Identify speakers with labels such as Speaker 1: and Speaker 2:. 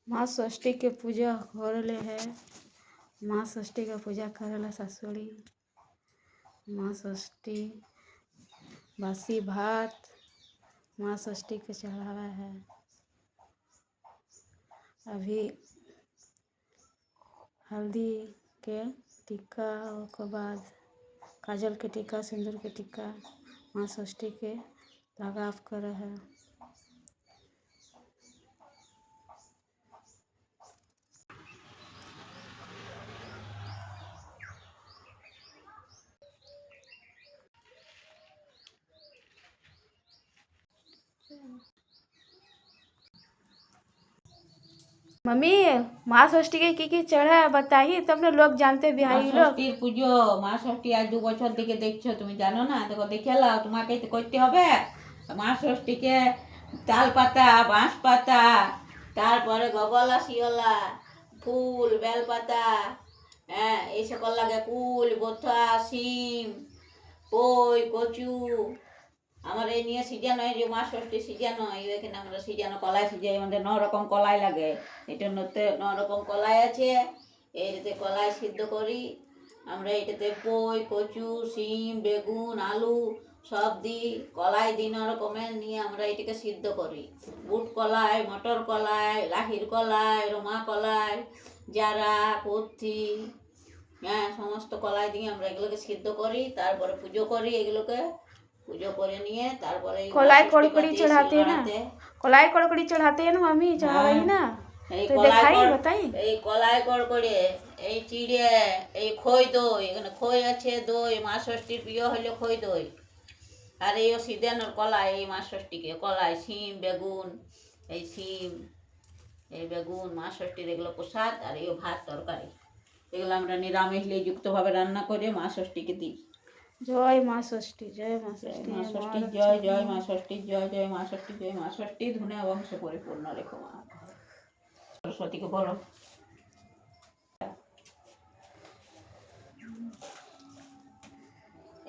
Speaker 1: माँ षष्ठी के पूजा होले है। माँ षष्ठी का पूजा करेला सासुड़ी। माँ षष्ठी बासी भात माँ षष्ठी के चढ़ावा है। अभी हल्दी के टिक्का के बाद काजल के टिक्का सिंदूर के टिक्का माँ षष्ठी के लगाव करे है। मम्मी माँ षष्ठी के की चढ़ा बताइए तब ना लोग जानते बिहारी लोग।
Speaker 2: ষষ্ঠীর পুজো মা ষষ্ঠী আজ 2 বছর থেকে দেখছো, তুমি জানো না? দেখো দেখে নাও, তোমাকে তো করতে হবে। মা ষষ্ঠীকে তাল পাতা, বাঁশ পাতা, তারপরে গগলা শিওলা ফুল, বেলপাতা, হ্যাঁ এই সকল লাগে, কুল বোথা, শিম, পই, কচু। আমার এই নিয়ে সিজানো, এই যে মা ষষ্ঠী সিজানো, এখানে আমরা সিজানো কলাই সিজাই, আমাদের 9 রকম কলাই লাগে। এটার মধ্যে 9 রকম কলাই আছে। এইটাতে কলাই সিদ্ধ করি আমরা। এটাতে পই, কচু, শিম, বেগুন, আলু সব দিই। কলাই দিই 9 রকমের, নিয়ে আমরা এটাকে সিদ্ধ করি। বুট কলাই, মটর কলাই, লাহির কলাই, রমা কলাই, জারা, কুর্থি, হ্যাঁ সমস্ত কলাই দিয়ে আমরা এগুলোকে সিদ্ধ করি। তারপরে পুজো করি। এগুলোকে पूजो करे निये तारपरे
Speaker 1: कोलाई कड़कड़ी चढ़ाते हैं ना, कोलाई कड़कड़ी चढ़ाते हैं ना मम्मी, चढ़ाई ना तो दिखाई बताई।
Speaker 2: এই কলাই কড়কড়ে, এই চিড়ে, এই খই দই, এখানে খই আছে, দই। মা ষষ্ঠীর প্রিয় হলো খই দই। আর এই সিদানোর কলাই, এই মা ষষ্ঠীকে কলাই, শিম, বেগুন, এই শিম, এই বেগুন মা ষষ্ঠীর এগুলো প্রসাদ। আর এই ভাত তরকারি, এগুলো আমরা নিরামিষ যুক্তভাবে রান্না করে মা ষষ্ঠীকে দিই।
Speaker 1: জয় মা ষষ্ঠী, জয় মা ষষ্ঠী,
Speaker 2: মা ষষ্ঠী জয়, জয় মা ষষ্ঠী জয়, জয় মা ষষ্ঠী, জয় মা ষষ্ঠী। ধুনে বংশ পরিপূর্ণ রেখো মা। সরস্বতীকে বলো।